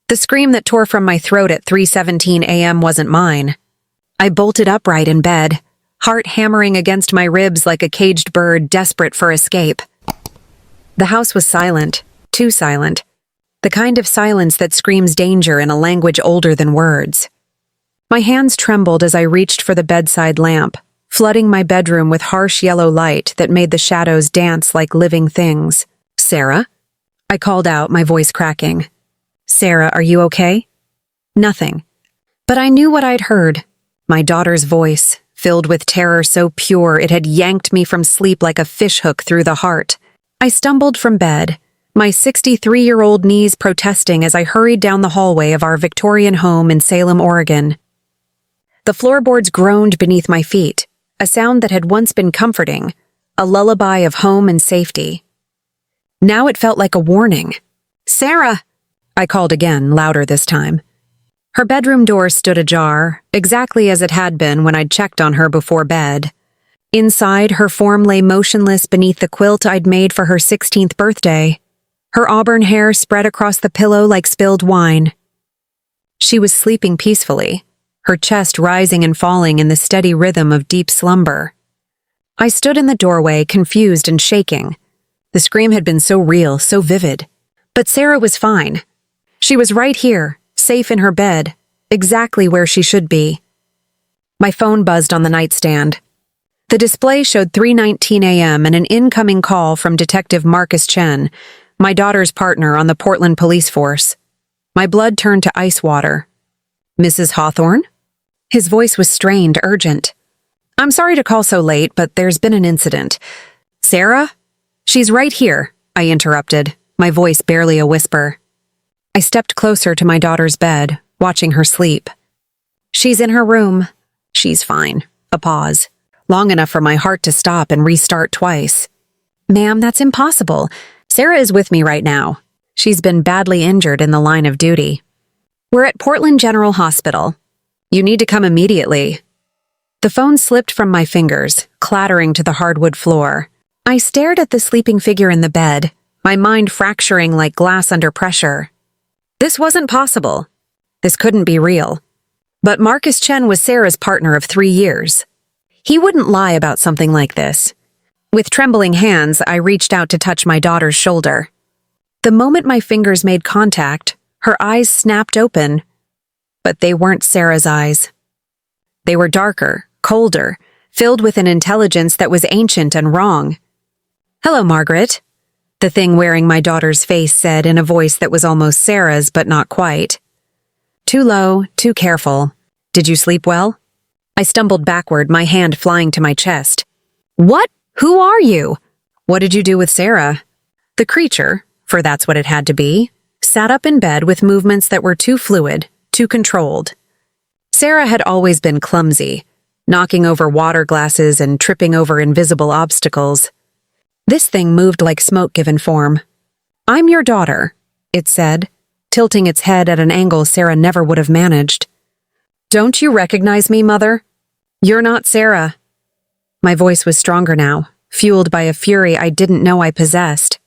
The scream that tore from my throat at 3:17 a.m. wasn't mine. I bolted upright in bed, heart hammering against my ribs like a caged bird desperate for escape. The house was silent, too silent, the kind of silence that screams danger in a language older than words. My hands trembled as I reached for the bedside lamp, flooding my bedroom with harsh yellow light that made the shadows dance like living things. "Sarah?" I called out, my voice cracking. "Sarah, are you okay?" Nothing. But I knew what I'd heard. My daughter's voice, filled with terror so pure it had yanked me from sleep like a fishhook through the heart. I stumbled from bed, my 63-year-old knees protesting as I hurried down the hallway of our Victorian home in Salem, Oregon. The floorboards groaned beneath my feet, a sound that had once been comforting, a lullaby of home and safety. Now it felt like a warning. "Sarah!" I called again, louder this time. Her bedroom door stood ajar, exactly as it had been when I'd checked on her before bed. Inside, her form lay motionless beneath the quilt I'd made for her 16th birthday. Her auburn hair spread across the pillow like spilled wine. She was sleeping peacefully, her chest rising and falling in the steady rhythm of deep slumber. I stood in the doorway, confused and shaking. The scream had been so real, so vivid. But Sarah was fine. She was right here, safe in her bed, exactly where she should be. My phone buzzed on the nightstand. The display showed 3:19 a.m. and an incoming call from Detective Marcus Chen, my daughter's partner on the Portland police force. My blood turned to ice water. "Mrs. Hawthorne?" His voice was strained, urgent. "I'm sorry to call so late, but there's been an incident." "Sarah?" "She's right here," I interrupted, my voice barely a whisper. I stepped closer to my daughter's bed, watching her sleep. "She's in her room. She's fine." A pause, long enough for my heart to stop and restart twice. "Ma'am, that's impossible. Sarah is with me right now. She's been badly injured in the line of duty. We're at Portland General Hospital. You need to come immediately." The phone slipped from my fingers, clattering to the hardwood floor. I stared at the sleeping figure in the bed, my mind fracturing like glass under pressure. This wasn't possible. This couldn't be real. But Marcus Chen was Sarah's partner of 3 years. He wouldn't lie about something like this. With trembling hands, I reached out to touch my daughter's shoulder. The moment my fingers made contact, her eyes snapped open. But they weren't Sarah's eyes. They were darker, colder, filled with an intelligence that was ancient and wrong. "Hello, Margaret," the thing wearing my daughter's face said in a voice that was almost Sarah's but not quite. Too low, too careful. "Did you sleep well?" I stumbled backward, my hand flying to my chest. "What? Who are you?" "What did you do with Sarah?" The creature, for that's what it had to be, sat up in bed with movements that were too fluid, too controlled. Sarah had always been clumsy, knocking over water glasses and tripping over invisible obstacles. This thing moved like smoke given form. "I'm your daughter," it said, tilting its head at an angle Sarah never would have managed. "Don't you recognize me, Mother? You're not Sarah." My voice was stronger now, fueled by a fury I didn't know I possessed.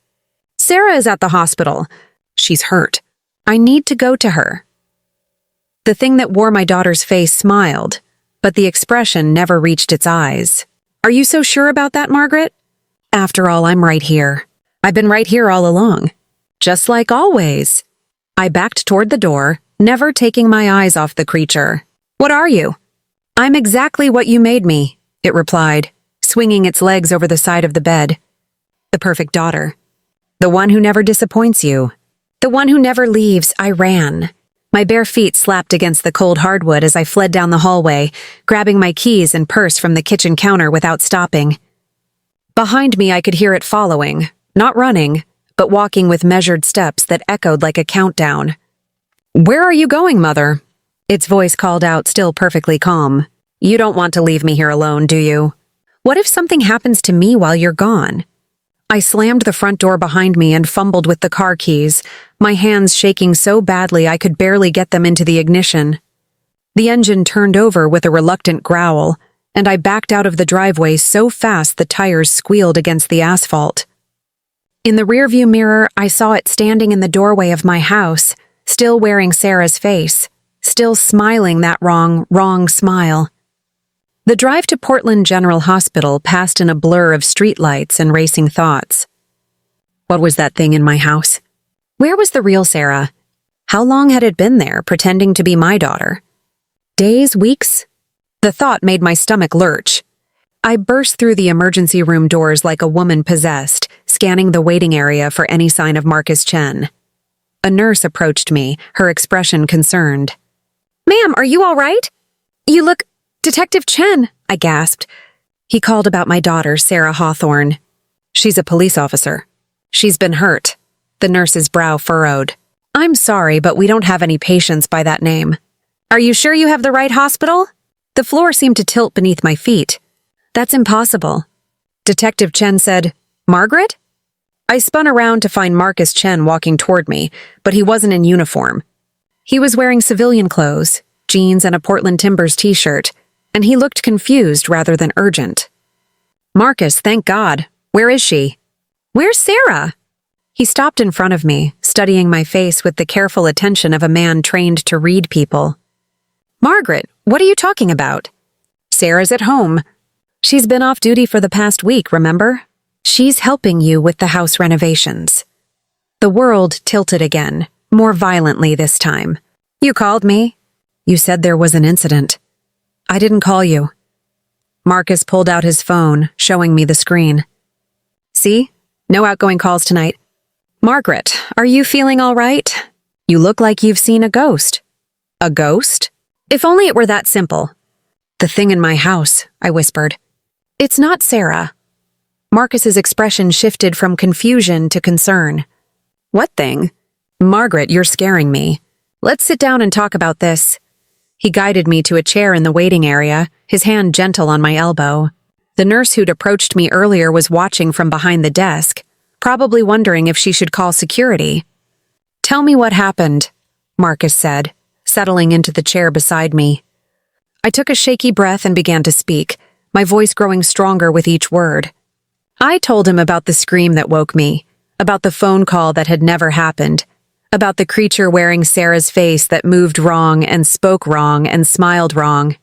"Sarah is at the hospital. She's hurt. I need to go to her." The thing that wore my daughter's face smiled, but the expression never reached its eyes. "Are you so sure about that, Margaret? After all, I'm right here. I've been right here all along. Just like always." I backed toward the door, never taking my eyes off the creature. "What are you?" "I'm exactly what you made me," it replied, swinging its legs over the side of the bed. "The perfect daughter. The one who never disappoints you. The one who never leaves." I ran. My bare feet slapped against the cold hardwood as I fled down the hallway, grabbing my keys and purse from the kitchen counter without stopping. Behind me, I could hear it following, not running, but walking with measured steps that echoed like a countdown. "Where are you going, Mother?" Its voice called out, still perfectly calm. "You don't want to leave me here alone, do you? What if something happens to me while you're gone?" I slammed the front door behind me and fumbled with the car keys, my hands shaking so badly I could barely get them into the ignition. The engine turned over with a reluctant growl, and I backed out of the driveway so fast the tires squealed against the asphalt. In the rearview mirror, I saw it standing in the doorway of my house, still wearing Sarah's face, still smiling that wrong smile. The drive to Portland General Hospital passed in a blur of streetlights and racing thoughts. What was that thing in my house? Where was the real Sarah? How long had it been there, pretending to be my daughter? Days, weeks? The thought made my stomach lurch. I burst through the emergency room doors like a woman possessed, scanning the waiting area for any sign of Marcus Chen. A nurse approached me, her expression concerned. "Ma'am, are you all right? You look... Detective Chen," I gasped. He called about my daughter, Sarah Hawthorne. "She's a police officer. She's been hurt." The nurse's brow furrowed. "I'm sorry, but we don't have any patients by that name." "Are you sure you have the right hospital?" The floor seemed to tilt beneath my feet. "That's impossible." Detective Chen said, "Margaret?" I spun around to find Marcus Chen walking toward me, but he wasn't in uniform. He was wearing civilian clothes, jeans and a Portland Timbers t-shirt, and he looked confused rather than urgent. "Marcus, thank God. Where is she?" "Where's Sarah?" He stopped in front of me, studying my face with the careful attention of a man trained to read people. "Margaret, what are you talking about?" "Sarah's at home. She's been off duty for the past week, remember? She's helping you with the house renovations." The world tilted again, more violently this time. "You called me?" "You said there was an incident." "I didn't call you." Marcus pulled out his phone, showing me the screen. "See? No outgoing calls tonight." "Margaret, are you feeling all right? You look like you've seen a ghost." "A ghost? If only it were that simple." "The thing in my house," I whispered. "It's not Sarah." Marcus's expression shifted from confusion to concern. "What thing?" "Margaret, you're scaring me. Let's sit down and talk about this." He guided me to a chair in the waiting area, his hand gentle on my elbow. The nurse who'd approached me earlier was watching from behind the desk, probably wondering if she should call security. "Tell me what happened," Marcus said, settling into the chair beside me. I took a shaky breath and began to speak, my voice growing stronger with each word. I told him about the scream that woke me, about the phone call that had never happened, about the creature wearing Sarah's face that moved wrong and spoke wrong and smiled wrong.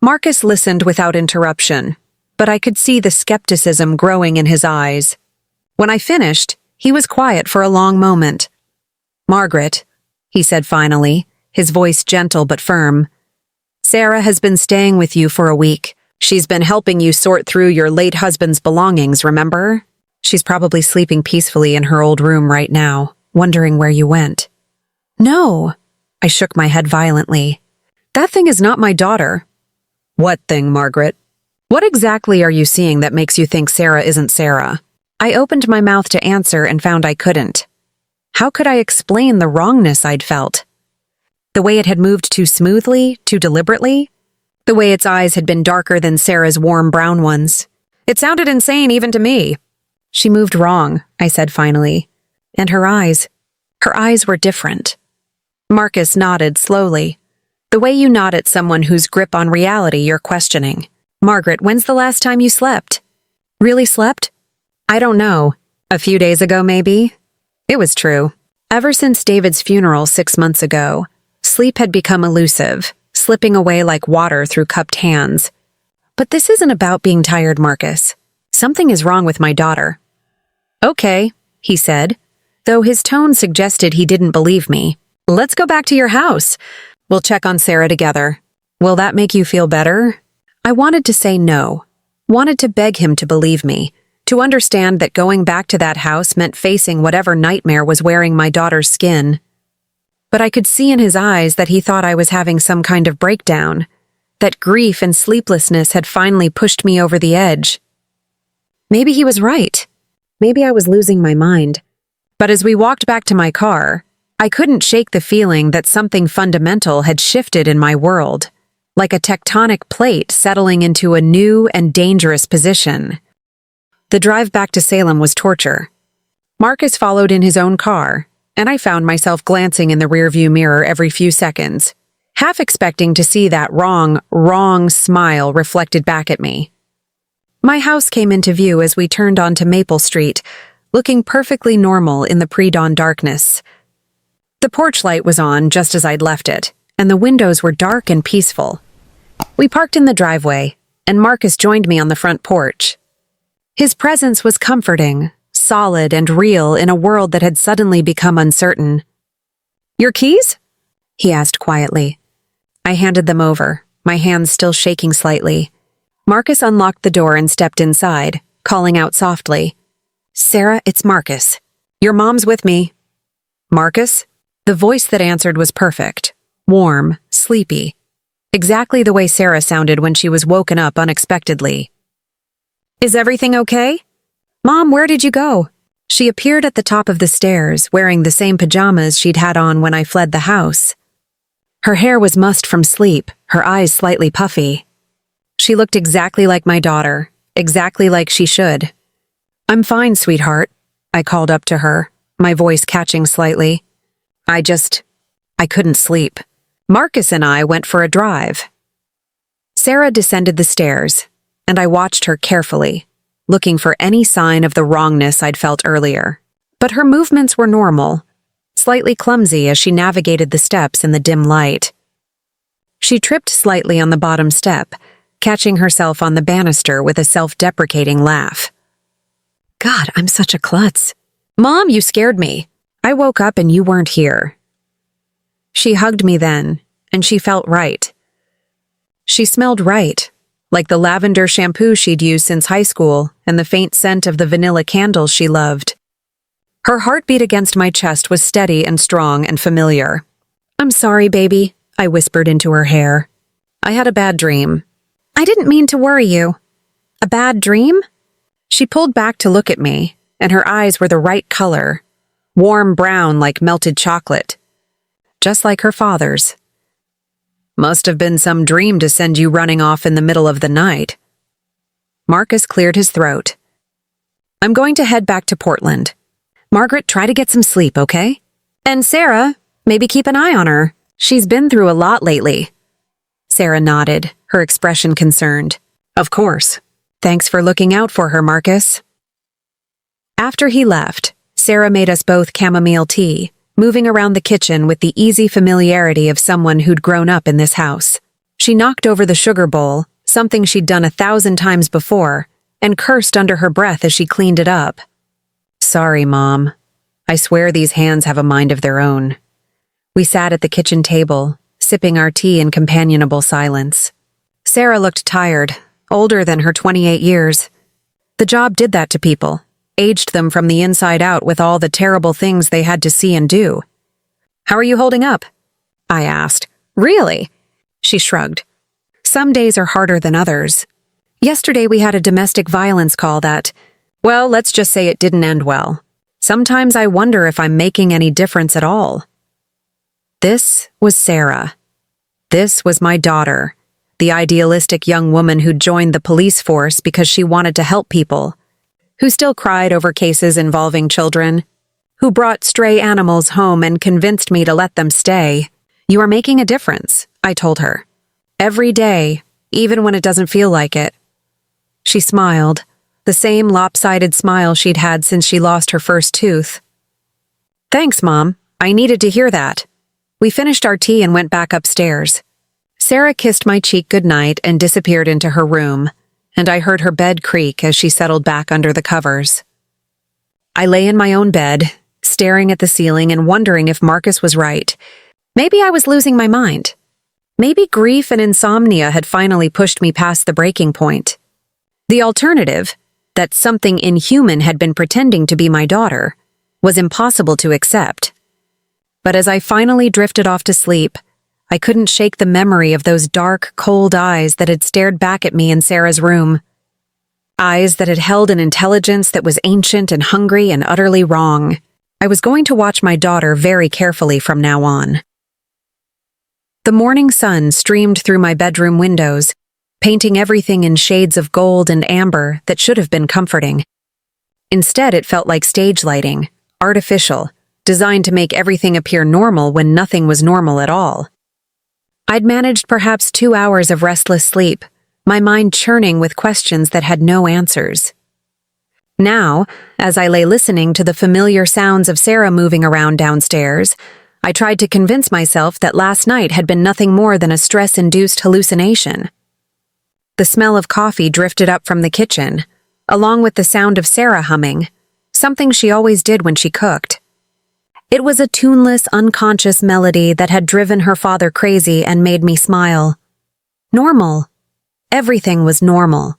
Marcus listened without interruption, but I could see the skepticism growing in his eyes. When I finished, he was quiet for a long moment. "Margaret," he said finally, his voice gentle but firm, "Sarah has been staying with you for a week. She's been helping you sort through your late husband's belongings, remember? She's probably sleeping peacefully in her old room right now, wondering where you went." "No." I shook my head violently. "That thing is not my daughter." "What thing, Margaret? What exactly are you seeing that makes you think Sarah isn't Sarah?" I opened my mouth to answer and found I couldn't. How could I explain the wrongness I'd felt? The way it had moved too smoothly, too deliberately? The way its eyes had been darker than Sarah's warm brown ones? It sounded insane even to me. "She moved wrong," I said finally. "And her eyes were different." Marcus nodded slowly, the way you nod at someone whose grip on reality you're questioning. "Margaret, when's the last time you slept?" "Really slept?" "I don't know. A few days ago, maybe?" It was true. Ever since David's funeral 6 months ago, sleep had become elusive, slipping away like water through cupped hands. "But this isn't about being tired, Marcus. Something is wrong with my daughter." "Okay," he said, though his tone suggested he didn't believe me. "Let's go back to your house. We'll check on Sarah together. Will that make you feel better?" I wanted to say no, wanted to beg him to believe me, to understand that going back to that house meant facing whatever nightmare was wearing my daughter's skin. But I could see in his eyes that he thought I was having some kind of breakdown, that grief and sleeplessness had finally pushed me over the edge. Maybe he was right. Maybe I was losing my mind. But as we walked back to my car, I couldn't shake the feeling that something fundamental had shifted in my world, like a tectonic plate settling into a new and dangerous position. The drive back to Salem was torture. Marcus followed in his own car, and I found myself glancing in the rearview mirror every few seconds, half expecting to see that wrong smile reflected back at me. My house came into view as we turned onto Maple Street, looking perfectly normal in the pre-dawn darkness. The porch light was on just as I'd left it, and the windows were dark and peaceful. We parked in the driveway, and Marcus joined me on the front porch. His presence was comforting, solid and real in a world that had suddenly become uncertain. "Your keys?" he asked quietly. I handed them over, my hands still shaking slightly. Marcus unlocked the door and stepped inside, calling out softly, "Sarah, it's Marcus. Your mom's with me." "Marcus?" The voice that answered was perfect, warm, sleepy. Exactly the way Sarah sounded when she was woken up unexpectedly. "Is everything okay?" "Mom, where did you go?" She appeared at the top of the stairs, wearing the same pajamas she'd had on when I fled the house. Her hair was mussed from sleep, her eyes slightly puffy. She looked exactly like my daughter, exactly like she should. "I'm fine, sweetheart," I called up to her, my voice catching slightly. I couldn't sleep. Marcus and I went for a drive. Sarah descended the stairs, and I watched her carefully, looking for any sign of the wrongness I'd felt earlier. But her movements were normal, slightly clumsy as she navigated the steps in the dim light. She tripped slightly on the bottom step, catching herself on the banister with a self-deprecating laugh. "God, I'm such a klutz. Mom, you scared me. I woke up and you weren't here." She hugged me then, and she felt right. She smelled right, like the lavender shampoo she'd used since high school and the faint scent of the vanilla candles she loved. Her heartbeat against my chest was steady and strong and familiar. "I'm sorry, baby," I whispered into her hair. "I had a bad dream." "I didn't mean to worry you." "A bad dream?" She pulled back to look at me, and her eyes were the right color, warm brown like melted chocolate, just like her father's. "Must have been some dream to send you running off in the middle of the night." Marcus cleared his throat. "I'm going to head back to Portland. Margaret, try to get some sleep, okay? And Sarah, maybe keep an eye on her. She's been through a lot lately." Sarah nodded, her expression concerned. "Of course. Thanks for looking out for her, Marcus." After he left, Sarah made us both chamomile tea, moving around the kitchen with the easy familiarity of someone who'd grown up in this house. She knocked over the sugar bowl, something she'd done 1,000 times before, and cursed under her breath as she cleaned it up. "Sorry, Mom. I swear these hands have a mind of their own." We sat at the kitchen table, sipping our tea in companionable silence. Sarah looked tired, older than her 28 years. The job did that to people, aged them from the inside out with all the terrible things they had to see and do. "How are you holding up?" I asked. "Really?" She shrugged. "Some days are harder than others. Yesterday we had a domestic violence call that, well, let's just say it didn't end well. Sometimes I wonder if I'm making any difference at all." This was Sarah. This was my daughter, the idealistic young woman who'd joined the police force because she wanted to help people, who still cried over cases involving children, who brought stray animals home and convinced me to let them stay. "You are making a difference," I told her. "Every day, even when it doesn't feel like it." She smiled, the same lopsided smile she'd had since she lost her first tooth. "Thanks, Mom. I needed to hear that." We finished our tea and went back upstairs. Sarah kissed my cheek goodnight and disappeared into her room, and I heard her bed creak as she settled back under the covers. I lay in my own bed, staring at the ceiling and wondering if Marcus was right. Maybe I was losing my mind. Maybe grief and insomnia had finally pushed me past the breaking point. The alternative, that something inhuman had been pretending to be my daughter, was impossible to accept. But as I finally drifted off to sleep, I couldn't shake the memory of those dark, cold eyes that had stared back at me in Sarah's room. Eyes that had held an intelligence that was ancient and hungry and utterly wrong. I was going to watch my daughter very carefully from now on. The morning sun streamed through my bedroom windows, painting everything in shades of gold and amber that should have been comforting. Instead, it felt like stage lighting, artificial, designed to make everything appear normal when nothing was normal at all. I'd managed perhaps 2 hours of restless sleep, my mind churning with questions that had no answers. Now, as I lay listening to the familiar sounds of Sarah moving around downstairs, I tried to convince myself that last night had been nothing more than a stress-induced hallucination. The smell of coffee drifted up from the kitchen, along with the sound of Sarah humming, something she always did when she cooked. It was a tuneless, unconscious melody that had driven her father crazy and made me smile. Normal. Everything was normal.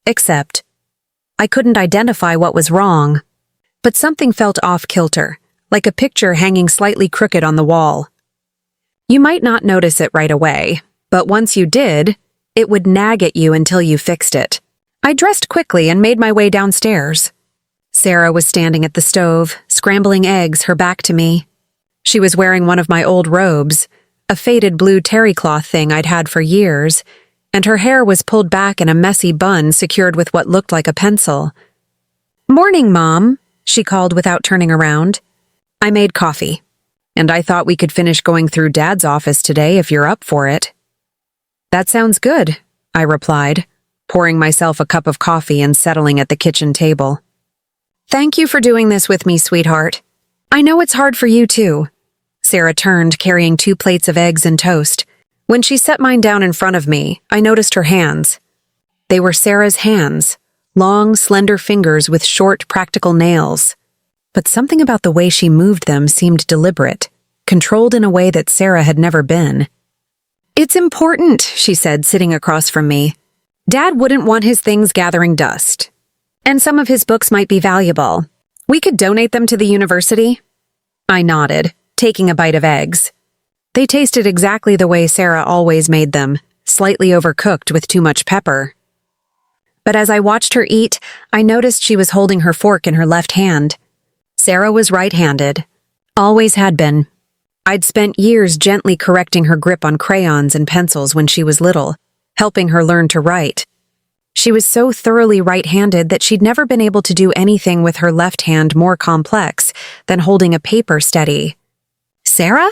Except, I couldn't identify what was wrong, but something felt off-kilter, like a picture hanging slightly crooked on the wall. You might not notice it right away, but once you did, it would nag at you until you fixed it. I dressed quickly and made my way downstairs. Sarah was standing at the stove, scrambling eggs, her back to me. She was wearing one of my old robes, a faded blue terry cloth thing I'd had for years, and her hair was pulled back in a messy bun secured with what looked like a pencil. "Morning, Mom," she called without turning around. "I made coffee, and I thought we could finish going through Dad's office today if you're up for it." "That sounds good," I replied, pouring myself a cup of coffee and settling at the kitchen table. "Thank you for doing this with me, sweetheart. I know it's hard for you too." Sarah turned, carrying 2 plates of eggs and toast. When she set mine down in front of me, I noticed her hands. They were Sarah's hands, long, slender fingers with short, practical nails. But something about the way she moved them seemed deliberate, controlled in a way that Sarah had never been. "It's important," she said, sitting across from me. "Dad wouldn't want his things gathering dust. And some of his books might be valuable. We could donate them to the university." I nodded, taking a bite of eggs. They tasted exactly the way Sarah always made them, slightly overcooked with too much pepper. But as I watched her eat, I noticed she was holding her fork in her left hand. Sarah was right-handed. Always had been. I'd spent years gently correcting her grip on crayons and pencils when she was little, helping her learn to write. She was so thoroughly right-handed that she'd never been able to do anything with her left hand more complex than holding a paper steady. "Sarah?"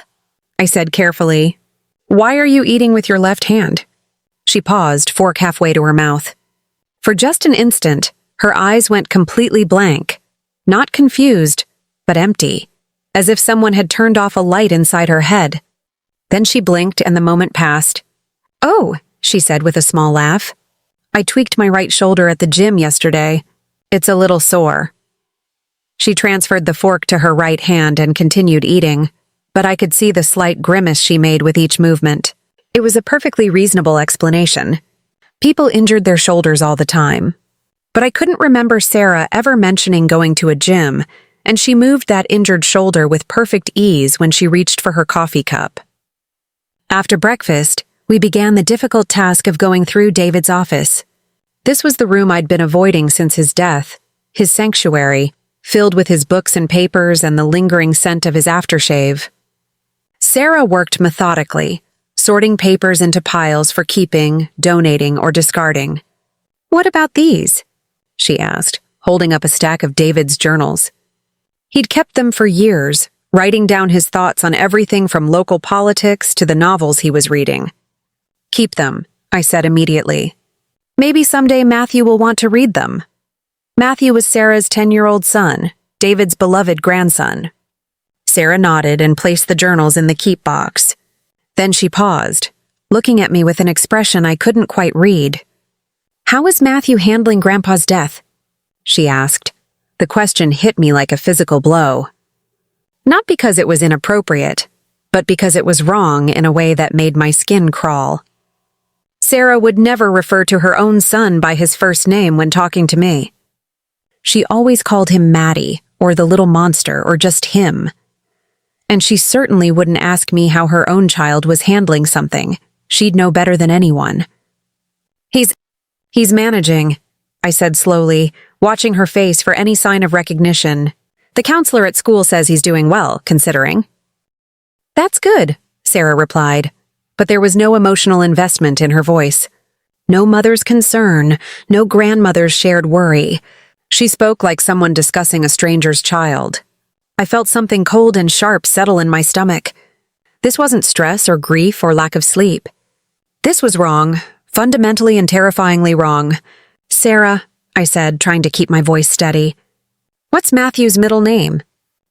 I said carefully. "Why are you eating with your left hand?" She paused, fork halfway to her mouth. For just an instant, her eyes went completely blank. Not confused, but empty, as if someone had turned off a light inside her head. Then she blinked and the moment passed. "Oh," she said with a small laugh. "I tweaked my right shoulder at the gym yesterday. It's a little sore." She transferred the fork to her right hand and continued eating, but I could see the slight grimace she made with each movement. It was a perfectly reasonable explanation. People injured their shoulders all the time. But I couldn't remember Sarah ever mentioning going to a gym, and she moved that injured shoulder with perfect ease when she reached for her coffee cup. After breakfast, we began the difficult task of going through David's office. This was the room I'd been avoiding since his death, his sanctuary, filled with his books and papers and the lingering scent of his aftershave. Sarah worked methodically, sorting papers into piles for keeping, donating, or discarding. "What about these?" she asked, holding up a stack of David's journals. He'd kept them for years, writing down his thoughts on everything from local politics to the novels he was reading. "Keep them," I said immediately. "Maybe someday Matthew will want to read them." Matthew was Sarah's 10-year-old son, David's beloved grandson. Sarah nodded and placed the journals in the keep box. Then she paused, looking at me with an expression I couldn't quite read. "How is Matthew handling Grandpa's death?" she asked. The question hit me like a physical blow. Not because it was inappropriate, but because it was wrong in a way that made my skin crawl. Sarah would never refer to her own son by his first name when talking to me. She always called him Maddie, or the little monster, or just him. And she certainly wouldn't ask me how her own child was handling something. She'd know better than anyone. He's managing," I said slowly, watching her face for any sign of recognition. "The counselor at school says he's doing well, considering." "That's good," Sarah replied, but there was no emotional investment in her voice. No mother's concern, no grandmother's shared worry. She spoke like someone discussing a stranger's child. I felt something cold and sharp settle in my stomach. This wasn't stress or grief or lack of sleep. This was wrong, fundamentally and terrifyingly wrong. "Sarah," I said, trying to keep my voice steady. "What's Matthew's middle name?"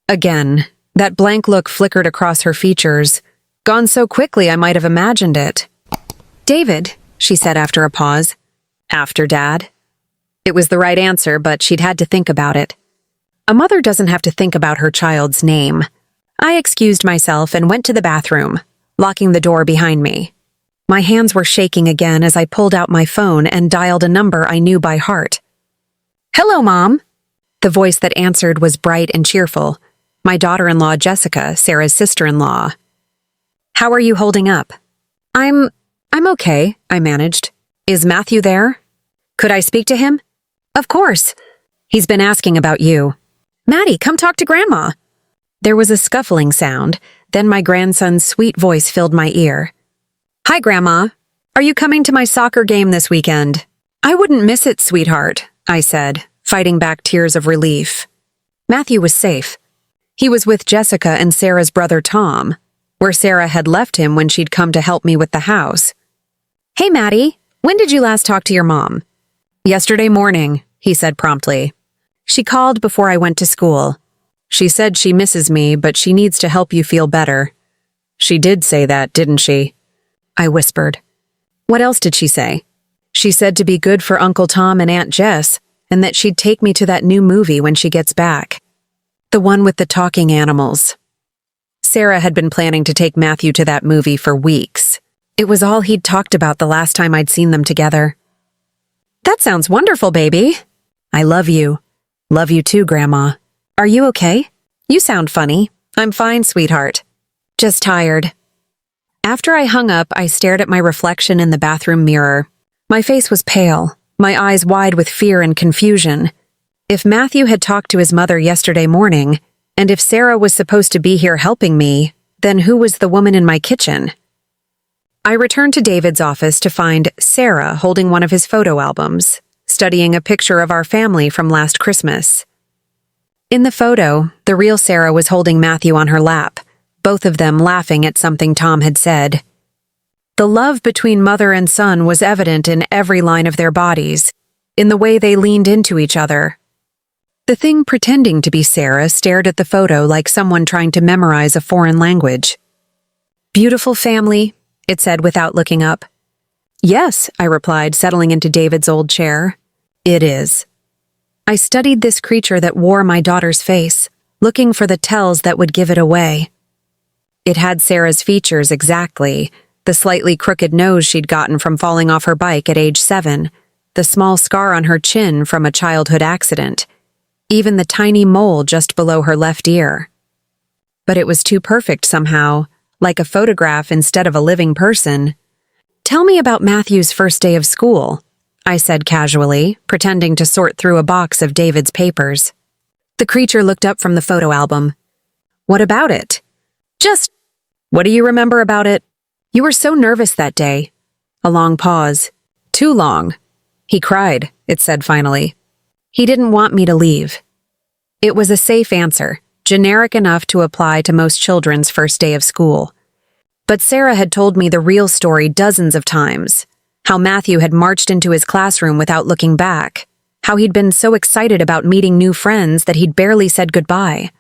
Again, That blank look flickered across her features. Gone so quickly I might have imagined it. "David," she said after a pause. "After Dad?" It was the right answer, but she'd had to think about it. A mother doesn't have to think about her child's name. I excused myself and went to the bathroom, locking the door behind me. My hands were shaking again as I pulled out my phone and dialed a number I knew by heart. "Hello, Mom." The voice that answered was bright and cheerful. My daughter-in-law, Jessica, Sarah's sister-in-law. "How are you holding up?" I'm okay," I managed. "Is Matthew there?" "Could I speak to him?" "Of course. He's been asking about you." "Maddie, come talk to Grandma." There was a scuffling sound, then my grandson's sweet voice filled my ear. "Hi, Grandma. Are you coming to my soccer game this weekend?" "I wouldn't miss it, sweetheart," I said, fighting back tears of relief. Matthew was safe. He was with Jessica and Sarah's brother Tom, where Sarah had left him when she'd come to help me with the house. "Hey, Maddie, when did you last talk to your mom?" "Yesterday morning," he said promptly. "She called before I went to school. She said she misses me, but she needs to help you feel better." "She did say that, didn't she?" I whispered. "What else did she say?" "She said to be good for Uncle Tom and Aunt Jess, and that she'd take me to that new movie when she gets back. The one with the talking animals." Sarah had been planning to take Matthew to that movie for weeks. It was all he'd talked about the last time I'd seen them together. "That sounds wonderful, baby." "I love you. Love you too, Grandma. Are you okay?" "You sound funny." "I'm fine, sweetheart. Just tired." After I hung up, I stared at my reflection in the bathroom mirror. My face was pale, my eyes wide with fear and confusion. If Matthew had talked to his mother yesterday morning, and if Sarah was supposed to be here helping me, then who was the woman in my kitchen? I returned to David's office to find Sarah holding one of his photo albums, studying a picture of our family from last Christmas. In the photo, the real Sarah was holding Matthew on her lap, both of them laughing at something Tom had said. The love between mother and son was evident in every line of their bodies, in the way they leaned into each other. The thing pretending to be Sarah stared at the photo like someone trying to memorize a foreign language. "Beautiful family," it said without looking up. "Yes," I replied, settling into David's old chair. "It is." I studied this creature that wore my daughter's face, looking for the tells that would give it away. It had Sarah's features exactly, the slightly crooked nose she'd gotten from falling off her bike at age 7, the small scar on her chin from a childhood accident, even the tiny mole just below her left ear. But it was too perfect somehow, like a photograph instead of a living person. "Tell me about Matthew's first day of school," I said casually, pretending to sort through a box of David's papers. The creature looked up from the photo album. "What about it?" "Just, what do you remember about it?" "You were so nervous that day." A long pause. "Too long." "He cried," it said finally. "He didn't want me to leave." It was a safe answer, generic enough to apply to most children's first day of school. But Sarah had told me the real story dozens of times, how Matthew had marched into his classroom without looking back, how he'd been so excited about meeting new friends that he'd barely said goodbye.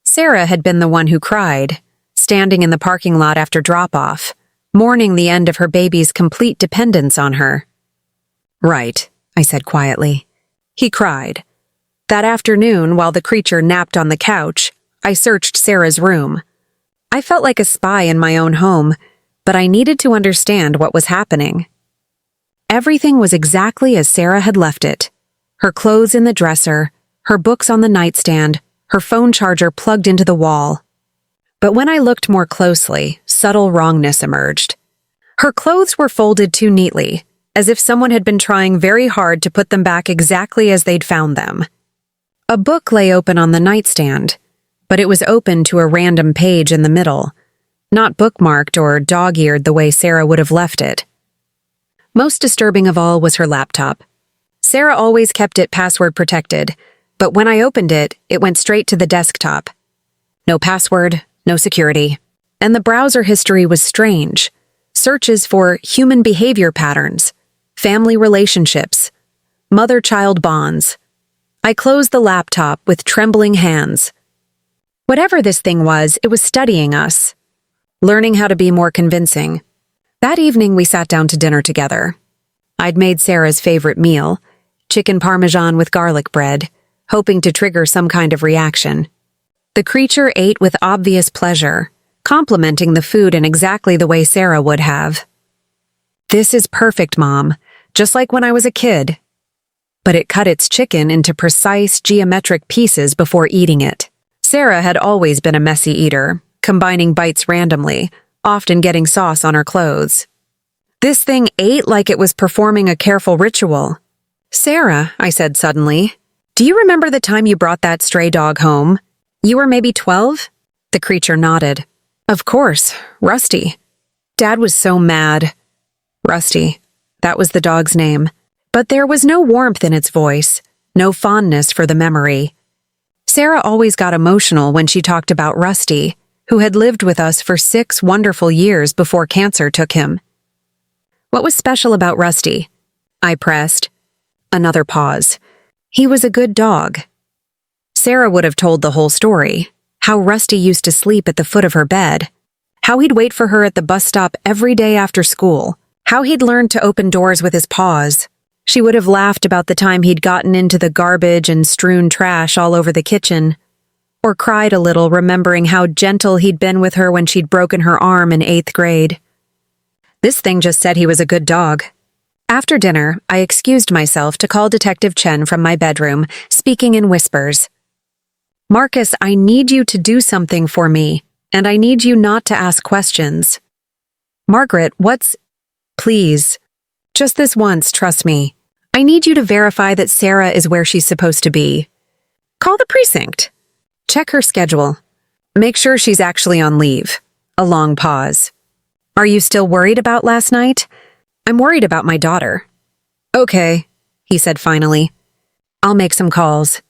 Sarah had been the one who cried, standing in the parking lot after drop-off, mourning the end of her baby's complete dependence on her. "Right," I said quietly. He cried. That afternoon, while the creature napped on the couch, I searched Sarah's room. I felt like a spy in my own home, but I needed to understand what was happening. Everything was exactly as Sarah had left it. Her clothes in the dresser, her books on the nightstand, her phone charger plugged into the wall. But when I looked more closely, subtle wrongness emerged. Her clothes were folded too neatly, as if someone had been trying very hard to put them back exactly as they'd found them. A book lay open on the nightstand, but it was open to a random page in the middle, not bookmarked or dog-eared the way Sarah would have left it. Most disturbing of all was her laptop. Sarah always kept it password protected, but when I opened it, it went straight to the desktop. No password, no security. And the browser history was strange. Searches for human behavior patterns, family relationships, mother-child bonds. I closed the laptop with trembling hands. Whatever this thing was, it was studying us, learning how to be more convincing. That evening, we sat down to dinner together. I'd made Sarah's favorite meal, chicken parmesan with garlic bread, hoping to trigger some kind of reaction. The creature ate with obvious pleasure, complimenting the food in exactly the way Sarah would have. "This is perfect, Mom, just like when I was a kid." But it cut its chicken into precise geometric pieces before eating it. Sarah had always been a messy eater, combining bites randomly, often getting sauce on her clothes. This thing ate like it was performing a careful ritual. "Sarah," I said suddenly, "do you remember the time you brought that stray dog home? You were maybe 12? The creature nodded. "Of course, Rusty." Dad was so mad. Rusty. That was the dog's name. But there was no warmth in its voice, no fondness for the memory. Sarah always got emotional when she talked about Rusty, who had lived with us for 6 wonderful years before cancer took him. "What was special about Rusty?" I pressed. Another pause. "He was a good dog." Sarah would have told the whole story, how Rusty used to sleep at the foot of her bed, how he'd wait for her at the bus stop every day after school, how he'd learned to open doors with his paws. She would have laughed about the time he'd gotten into the garbage and strewn trash all over the kitchen, or cried a little remembering how gentle he'd been with her when she'd broken her arm in 8th grade. This thing just said he was a good dog. After dinner, I excused myself to call Detective Chen from my bedroom, speaking in whispers. "Marcus, I need you to do something for me, and I need you not to ask questions." "Margaret, Please. Just this once, trust me. I need you to verify that Sarah is where she's supposed to be. Call the precinct. Check her schedule. Make sure she's actually on leave." A long pause. "Are you still worried about last night?" "I'm worried about my daughter." "Okay," he said finally. "I'll make some calls.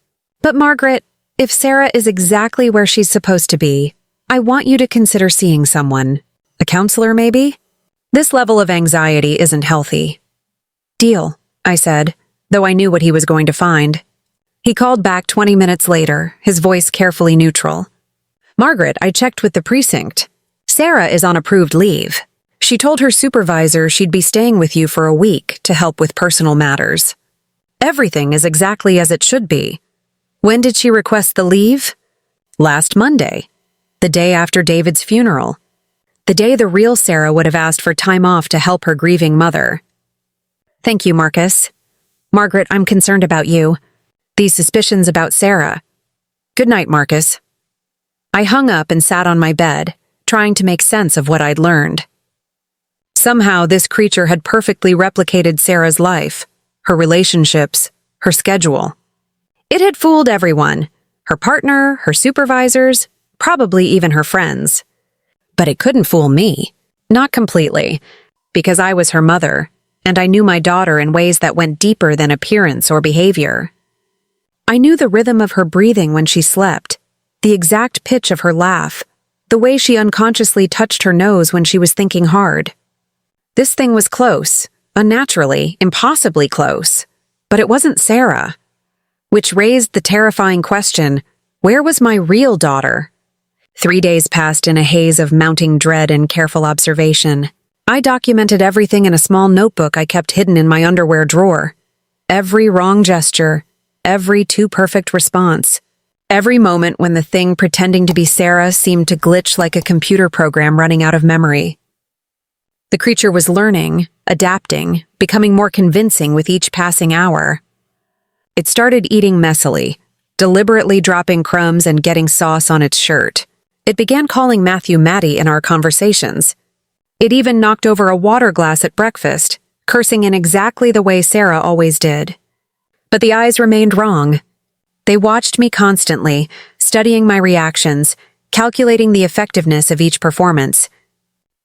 But Margaret, if Sarah is exactly where she's supposed to be, I want you to consider seeing someone. A counselor, maybe? This level of anxiety isn't healthy." "Deal," I said, though I knew what he was going to find. He called back 20 minutes later, his voice carefully neutral. "Margaret, I checked with the precinct. Sarah is on approved leave. She told her supervisor she'd be staying with you for a week to help with personal matters. Everything is exactly as it should be." "When did she request the leave?" "Last Monday, the day after David's funeral. The day the real Sarah would have asked for time off to help her grieving mother." "Thank you, Marcus. Margaret, I'm concerned about you. These suspicions about Sarah. Good night, Marcus." I hung up and sat on my bed, trying to make sense of what I'd learned. Somehow, this creature had perfectly replicated Sarah's life, her relationships, her schedule. It had fooled everyone, her partner, her supervisors, probably even her friends. But it couldn't fool me. Not completely, because I was her mother, and I knew my daughter in ways that went deeper than appearance or behavior. I knew the rhythm of her breathing when she slept, the exact pitch of her laugh, the way she unconsciously touched her nose when she was thinking hard. This thing was close, unnaturally, impossibly close, but it wasn't Sarah. Which raised the terrifying question, where was my real daughter? 3 days passed in a haze of mounting dread and careful observation. I documented everything in a small notebook I kept hidden in my underwear drawer. Every wrong gesture, every too perfect response, every moment when the thing pretending to be Sarah seemed to glitch like a computer program running out of memory. The creature was learning, adapting, becoming more convincing with each passing hour. It started eating messily, deliberately dropping crumbs and getting sauce on its shirt. It began calling Matthew Matty in our conversations. It even knocked over a water glass at breakfast, cursing in exactly the way Sarah always did. But the eyes remained wrong. They watched me constantly, studying my reactions, calculating the effectiveness of each performance.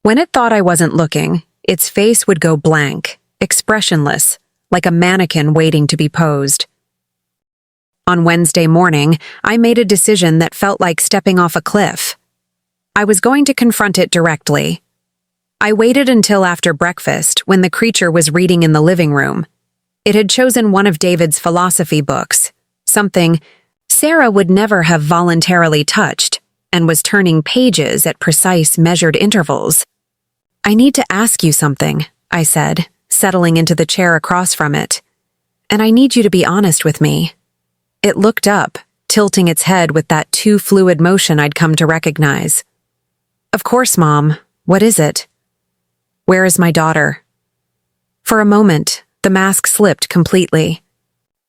When it thought I wasn't looking, its face would go blank, expressionless, like a mannequin waiting to be posed. On Wednesday morning, I made a decision that felt like stepping off a cliff. I was going to confront it directly. I waited until after breakfast when the creature was reading in the living room. It had chosen one of David's philosophy books, something Sarah would never have voluntarily touched, and was turning pages at precise, measured intervals. "I need to ask you something," I said, settling into the chair across from it. "And I need you to be honest with me." It looked up, tilting its head with that too fluid motion I'd come to recognize. "Of course, Mom. What is it?" "Where is my daughter?" For a moment, the mask slipped completely.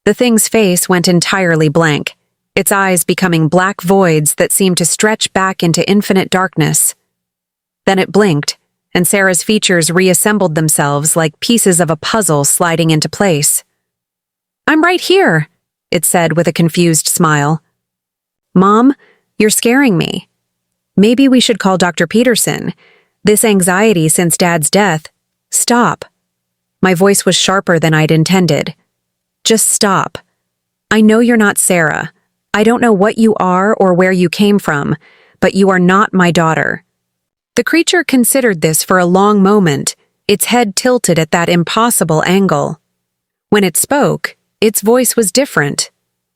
The thing's face went entirely blank, its eyes becoming black voids that seemed to stretch back into infinite darkness. Then it blinked, and Sarah's features reassembled themselves like pieces of a puzzle sliding into place. "I'm right here," it said with a confused smile. "Mom, you're scaring me. Maybe we should call Dr. Peterson. This anxiety since Dad's death. Stop." My voice was sharper than I'd intended. "Just stop. I know you're not Sarah. I don't know what you are or where you came from, but you are not my daughter." The creature considered this for a long moment, its head tilted at that impossible angle. When it spoke, its voice was different.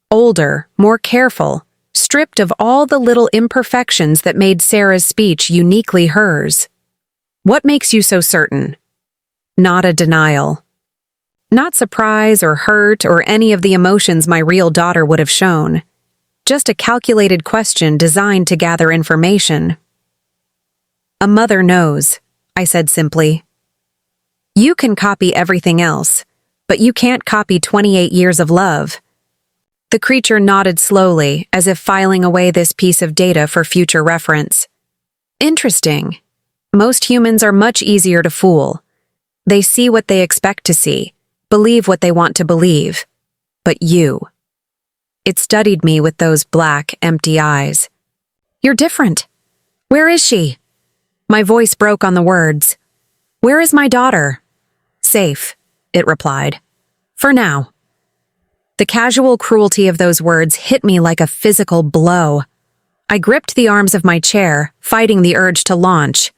Older, more careful, stripped of all the little imperfections that made Sarah's speech uniquely hers. "What makes you so certain?" Not a denial. Not surprise or hurt or any of the emotions my real daughter would have shown. Just a calculated question designed to gather information. "A mother knows," I said simply. "You can copy everything else, but you can't copy 28 years of love." The creature nodded slowly, as if filing away this piece of data for future reference. "Interesting. Most humans are much easier to fool. They see what they expect to see, believe what they want to believe. But you." It studied me with those black, empty eyes. "You're different. Where is she?" My voice broke on the words. "Where is my daughter?" "Safe," it replied. "For now." The casual cruelty of those words hit me like a physical blow. I gripped the arms of my chair, fighting the urge to launch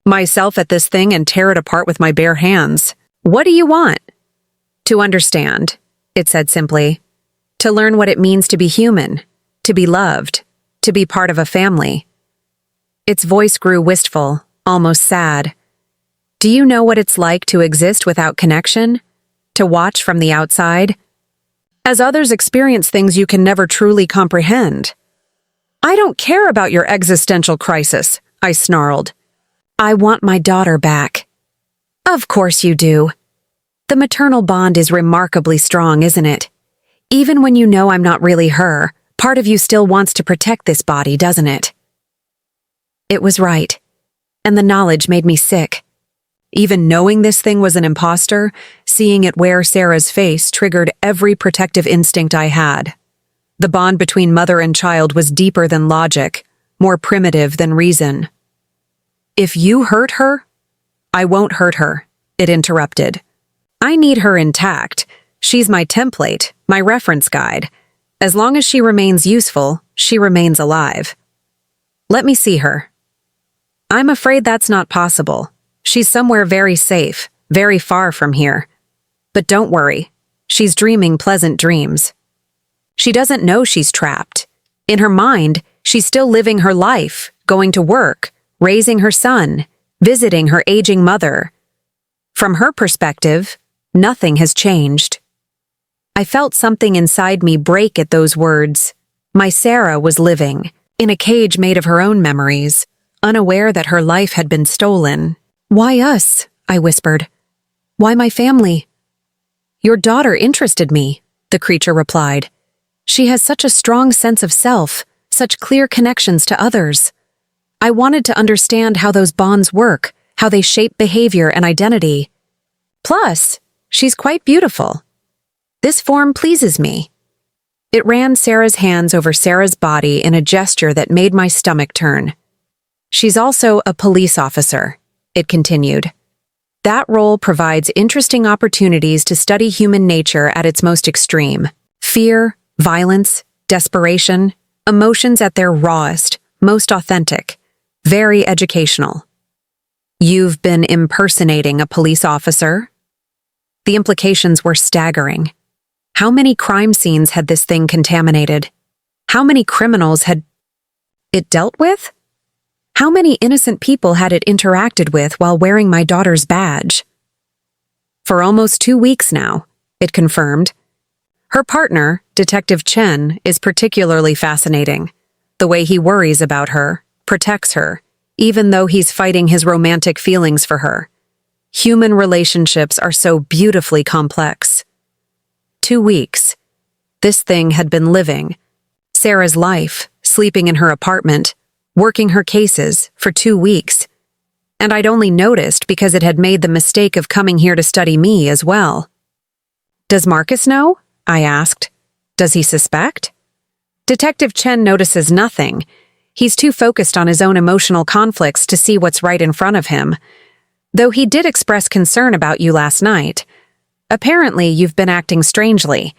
myself at this thing and tear it apart with my bare hands. "What do you want?" "To understand," it said simply. "To learn what it means to be human, to be loved, to be part of a family." Its voice grew wistful, almost sad. "Do you know what it's like to exist without connection? To watch from the outside? As others experience things you can never truly comprehend." "I don't care about your existential crisis," I snarled. "I want my daughter back." "Of course you do. The maternal bond is remarkably strong, isn't it? Even when you know I'm not really her, part of you still wants to protect this body, doesn't it?" It was right, and the knowledge made me sick. Even knowing this thing was an imposter, seeing it wear Sarah's face triggered every protective instinct I had. The bond between mother and child was deeper than logic, more primitive than reason. "If you hurt her—" "I won't hurt her," it interrupted. "I need her intact. She's my template, my reference guide. As long as she remains useful, she remains alive. Let me see her." "I'm afraid that's not possible. She's somewhere very safe, very far from here. But don't worry, she's dreaming pleasant dreams. She doesn't know she's trapped. In her mind, she's still living her life, going to work, raising her son, visiting her aging mother. From her perspective, nothing has changed." I felt something inside me break at those words. My Sarah was living, in a cage made of her own memories, unaware that her life had been stolen. "Why us?" I whispered. "Why my family?" "Your daughter interested me," the creature replied. "She has such a strong sense of self, such clear connections to others. I wanted to understand how those bonds work, how they shape behavior and identity. Plus, she's quite beautiful. This form pleases me." It ran Sarah's hands over Sarah's body in a gesture that made my stomach turn. "She's also a police officer," it continued. "That role provides interesting opportunities to study human nature at its most extreme. Fear, violence, desperation, emotions at their rawest, most authentic, very educational." "You've been impersonating a police officer?" The implications were staggering. How many crime scenes had this thing contaminated? How many criminals had... It dealt with? How many innocent people had it interacted with while wearing my daughter's badge? For almost 2 weeks now, it confirmed. Her partner, Detective Chen, is particularly fascinating. The way he worries about her, protects her, even though he's fighting his romantic feelings for her. Human relationships are so beautifully complex. 2 weeks. This thing had been living. Sarah's life, sleeping in her apartment, working her cases for 2 weeks. And I'd only noticed because it had made the mistake of coming here to study me as well. Does Marcus know? I asked. Does he suspect? Detective Chen notices nothing. He's too focused on his own emotional conflicts to see what's right in front of him. Though he did express concern about you last night. Apparently, you've been acting strangely.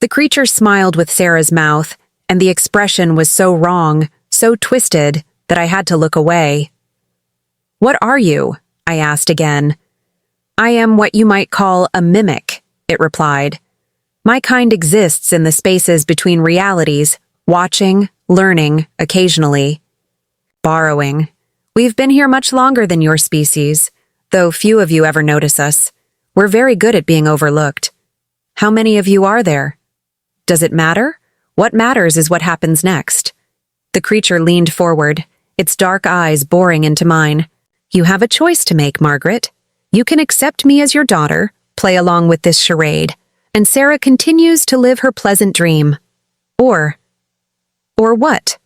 The creature smiled with Sarah's mouth, and the expression was so wrong, so twisted, that I had to look away. What are you? I asked again. I am what you might call a mimic, it replied. My kind exists in the spaces between realities, watching, learning, occasionally. Borrowing. We've been here much longer than your species, though few of you ever notice us. We're very good at being overlooked. How many of you are there? Does it matter? What matters is what happens next. The creature leaned forward, its dark eyes boring into mine. You have a choice to make, Margaret. You can accept me as your daughter, play along with this charade, and Sarah continues to live her pleasant dream. Or what?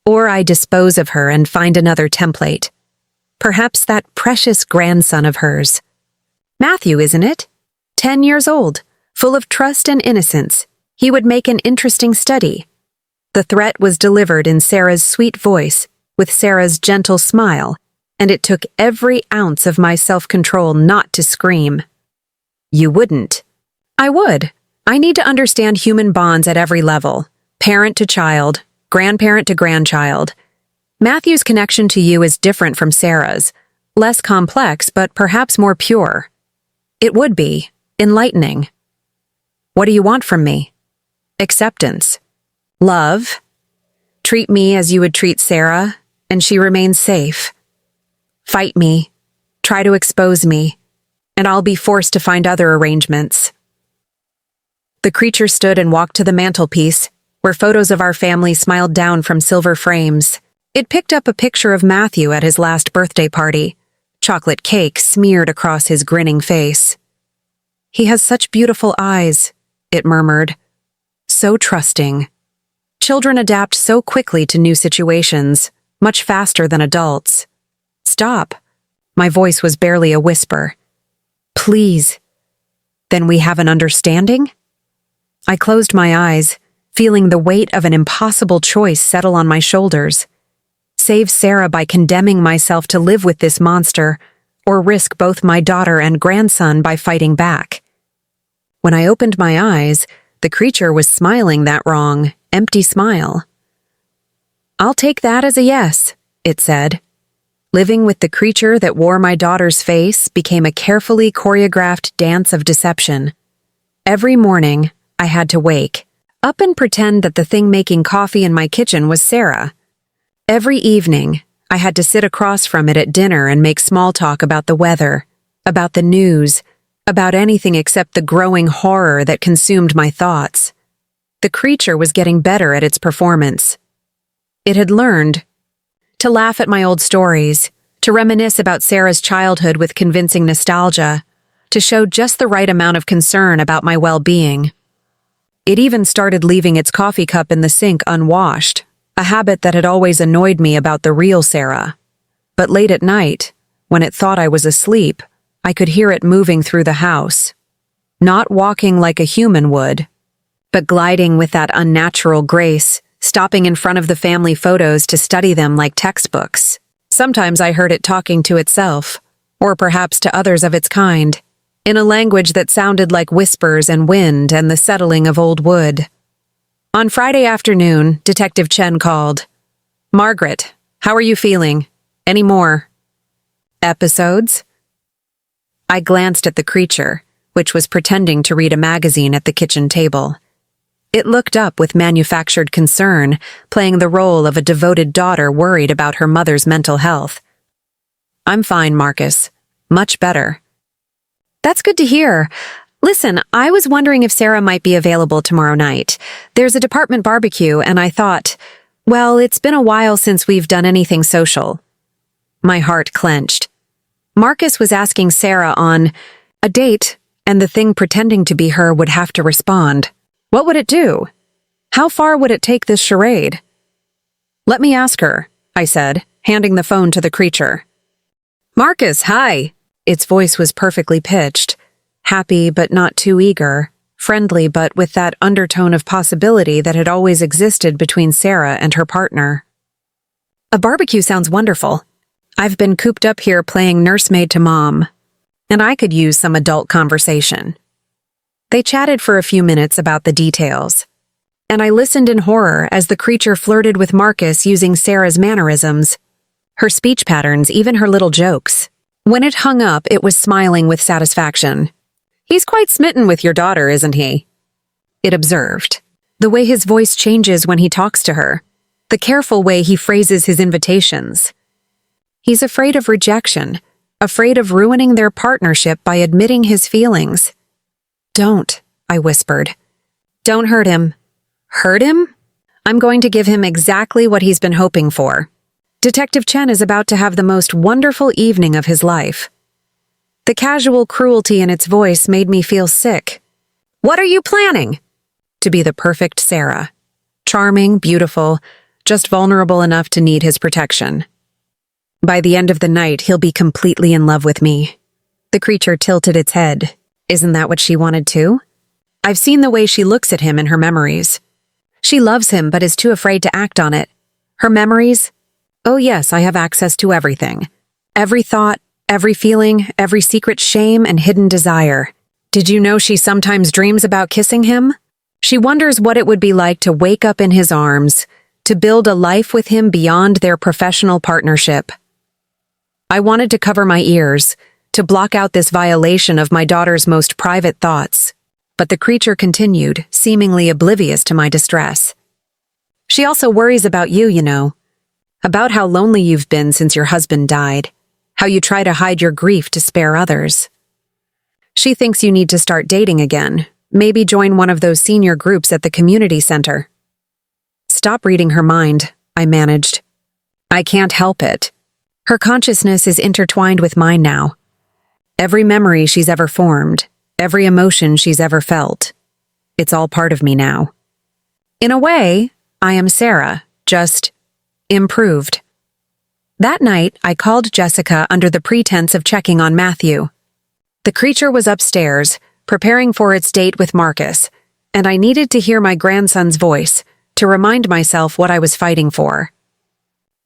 Or I dispose of her and find another template. Perhaps that precious grandson of hers. Matthew, isn't it? 10 years old, full of trust and innocence. He would make an interesting study. The threat was delivered in Sarah's sweet voice, with Sarah's gentle smile, and it took every ounce of my self-control not to scream. You wouldn't. I would. I need to understand human bonds at every level. Parent to child, grandparent to grandchild. Matthew's connection to you is different from Sarah's. Less complex, but perhaps more pure. It would be. Enlightening. What do you want from me? Acceptance. Love. Treat me as you would treat Sarah, and she remains safe. Fight me. Try to expose me. And I'll be forced to find other arrangements. The creature stood and walked to the mantelpiece, where photos of our family smiled down from silver frames. It picked up a picture of Matthew at his last birthday party, chocolate cake smeared across his grinning face. He has such beautiful eyes, it murmured. So trusting. Children adapt so quickly to new situations, much faster than adults. Stop. My voice was barely a whisper. Please. Then we have an understanding? I closed my eyes, feeling the weight of an impossible choice settle on my shoulders. Save Sarah by condemning myself to live with this monster, or risk both my daughter and grandson by fighting back. When I opened my eyes, the creature was smiling that wrong, empty smile. I'll take that as a yes, it said. Living with the creature that wore my daughter's face became a carefully choreographed dance of deception. Every morning, I had to wake, up and pretend that the thing making coffee in my kitchen was Sarah. Every evening, I had to sit across from it at dinner and make small talk about the weather, about the news, about anything except the growing horror that consumed my thoughts. The creature was getting better at its performance. It had learned to laugh at my old stories, to reminisce about Sarah's childhood with convincing nostalgia, to show just the right amount of concern about my well-being. It even started leaving its coffee cup in the sink unwashed, a habit that had always annoyed me about the real Sarah. But late at night, when it thought I was asleep, I could hear it moving through the house. Not walking like a human would, but gliding with that unnatural grace, stopping in front of the family photos to study them like textbooks. Sometimes I heard it talking to itself, or perhaps to others of its kind, in a language that sounded like whispers and wind and the settling of old wood. On Friday afternoon, Detective Chen called. Margaret, how are you feeling? Any more episodes? I glanced at the creature, which was pretending to read a magazine at the kitchen table. It looked up with manufactured concern, playing the role of a devoted daughter worried about her mother's mental health. "I'm fine, Marcus. Much better." "That's good to hear. Listen, I was wondering if Sarah might be available tomorrow night. There's a department barbecue, and I thought, well, it's been a while since we've done anything social." My heart clenched. Marcus was asking Sarah on a date, and the thing pretending to be her would have to respond. What would it do? How far would it take this charade? "Let me ask her," I said, handing the phone to the creature. "Marcus, hi." Its voice was perfectly pitched, happy but not too eager, friendly but with that undertone of possibility that had always existed between Sarah and her partner. "A barbecue sounds wonderful. I've been cooped up here playing nursemaid to Mom, and I could use some adult conversation." They chatted for a few minutes about the details, and I listened in horror as the creature flirted with Marcus using Sarah's mannerisms, her speech patterns, even her little jokes. When it hung up, it was smiling with satisfaction. "He's quite smitten with your daughter, isn't he?" It observed. The way his voice changes when he talks to her, the careful way he phrases his invitations. He's afraid of rejection, afraid of ruining their partnership by admitting his feelings. "Don't," I whispered. "Don't hurt him." "Hurt him? I'm going to give him exactly what he's been hoping for. Detective Chen is about to have the most wonderful evening of his life." The casual cruelty in its voice made me feel sick. "What are you planning?" To be the perfect Sarah. Charming, beautiful, just vulnerable enough to need his protection. By the end of the night, he'll be completely in love with me. The creature tilted its head. Isn't that what she wanted too? I've seen the way she looks at him in her memories. She loves him but is too afraid to act on it. Her memories? Oh yes, I have access to everything. Every thought, every feeling, every secret shame and hidden desire. Did you know she sometimes dreams about kissing him? She wonders what it would be like to wake up in his arms, to build a life with him beyond their professional partnership. I wanted to cover my ears, to block out this violation of my daughter's most private thoughts, but the creature continued, seemingly oblivious to my distress. "She also worries about you, you know. About how lonely you've been since your husband died, how you try to hide your grief to spare others. She thinks you need to start dating again, maybe join one of those senior groups at the community center." "Stop reading her mind," I managed. "I can't help it. Her consciousness is intertwined with mine now. Every memory she's ever formed, every emotion she's ever felt. It's all part of me now. In a way, I am Sarah, just improved." That night, I called Jessica under the pretense of checking on Matthew. The creature was upstairs, preparing for its date with Marcus, and I needed to hear my grandson's voice to remind myself what I was fighting for.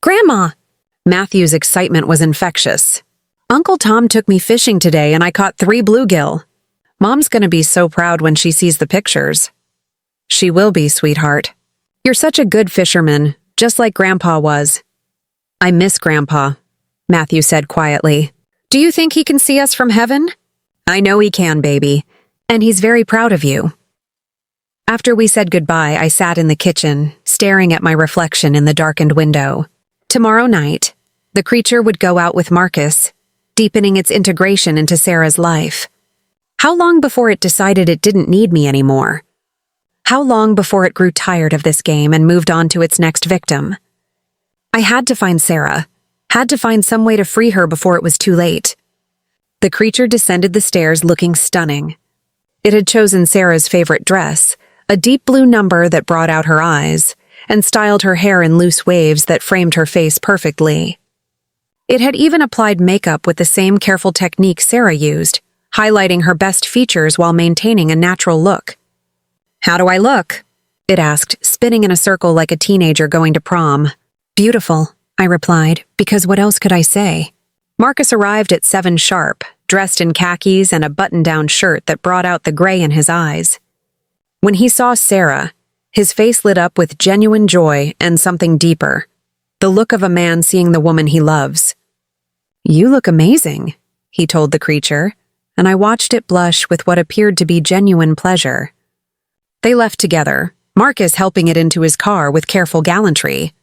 "Grandma!" Matthew's excitement was infectious. "Uncle Tom took me fishing today and I caught 3 bluegill. Mom's gonna be so proud when she sees the pictures." "She will be, sweetheart. You're such a good fisherman, just like Grandpa was." "I miss Grandpa," Matthew said quietly. "Do you think he can see us from heaven?" "I know he can, baby. And he's very proud of you." After we said goodbye, I sat in the kitchen, staring at my reflection in the darkened window. Tomorrow night, the creature would go out with Marcus, deepening its integration into Sarah's life. How long before it decided it didn't need me anymore? How long before it grew tired of this game and moved on to its next victim? I had to find Sarah, had to find some way to free her before it was too late. The creature descended the stairs looking stunning. It had chosen Sarah's favorite dress, a deep blue number that brought out her eyes, and styled her hair in loose waves that framed her face perfectly. It had even applied makeup with the same careful technique Sarah used, highlighting her best features while maintaining a natural look. "How do I look?" it asked, spinning in a circle like a teenager going to prom. "Beautiful," I replied, because what else could I say? Marcus arrived at 7 sharp, dressed in khakis and a button-down shirt that brought out the gray in his eyes. When he saw Sarah, his face lit up with genuine joy and something deeper, the look of a man seeing the woman he loves. "You look amazing," he told the creature, and I watched it blush with what appeared to be genuine pleasure. They left together, Marcus helping it into his car with careful gallantry.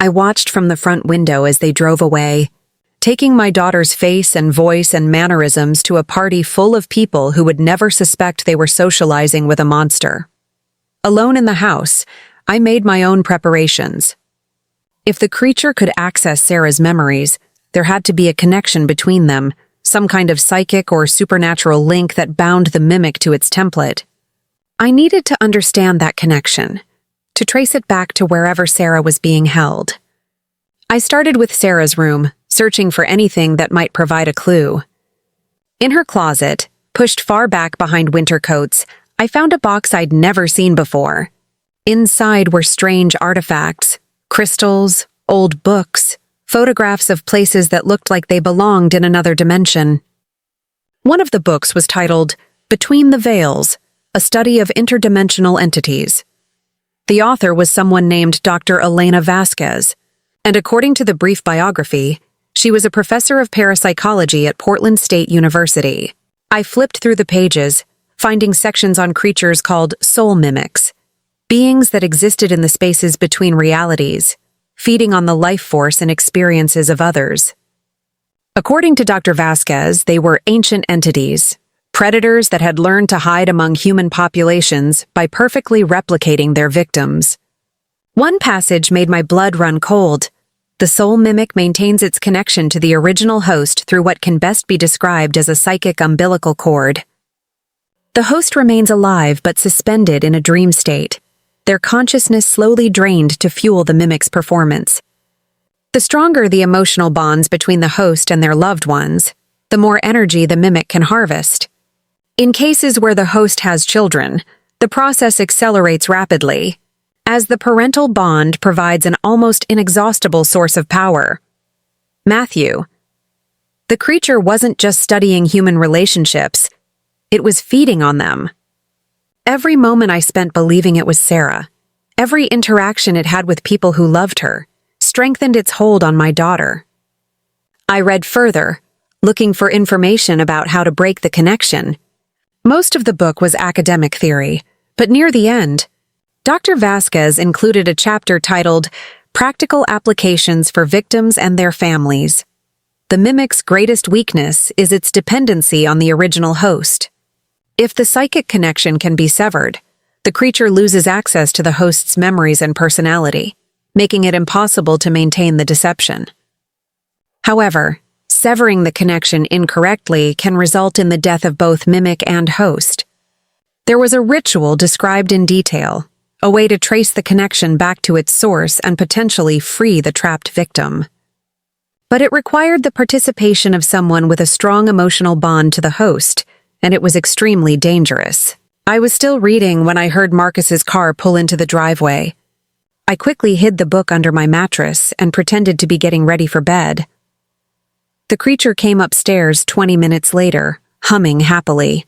I watched from the front window as they drove away, taking my daughter's face and voice and mannerisms to a party full of people who would never suspect they were socializing with a monster. Alone in the house, I made my own preparations. If the creature could access Sarah's memories, there had to be a connection between them, some kind of psychic or supernatural link that bound the mimic to its template. I needed to understand that connection, to trace it back to wherever Sarah was being held. I started with Sarah's room, searching for anything that might provide a clue. In her closet, pushed far back behind winter coats, I found a box I'd never seen before. Inside were strange artifacts, crystals, old books, photographs of places that looked like they belonged in another dimension. One of the books was titled Between the Veils, a study of interdimensional entities. The author was someone named Dr. Elena Vasquez, and according to the brief biography, she was a professor of parapsychology at Portland State University. I flipped through the pages, finding sections on creatures called soul mimics, beings that existed in the spaces between realities, feeding on the life force and experiences of others. According to Dr. Vasquez, they were ancient entities, predators that had learned to hide among human populations by perfectly replicating their victims. One passage made my blood run cold. The soul mimic maintains its connection to the original host through what can best be described as a psychic umbilical cord. The host remains alive but suspended in a dream state, their consciousness slowly drained to fuel the mimic's performance. The stronger the emotional bonds between the host and their loved ones, the more energy the mimic can harvest. In cases where the host has children, the process accelerates rapidly, as the parental bond provides an almost inexhaustible source of power. Matthew. The creature wasn't just studying human relationships, it was feeding on them. Every moment I spent believing it was Sarah, every interaction it had with people who loved her, strengthened its hold on my daughter. I read further, looking for information about how to break the connection. Most of the book was academic theory, but near the end, Dr. Vasquez included a chapter titled Practical Applications for Victims and Their Families. The mimic's greatest weakness is its dependency on the original host. If the psychic connection can be severed, the creature loses access to the host's memories and personality, making it impossible to maintain the deception. However, severing the connection incorrectly can result in the death of both mimic and host. There was a ritual described in detail, a way to trace the connection back to its source and potentially free the trapped victim. But it required the participation of someone with a strong emotional bond to the host, and it was extremely dangerous. I was still reading when I heard Marcus's car pull into the driveway. I quickly hid the book under my mattress and pretended to be getting ready for bed. The creature came upstairs 20 minutes later, humming happily.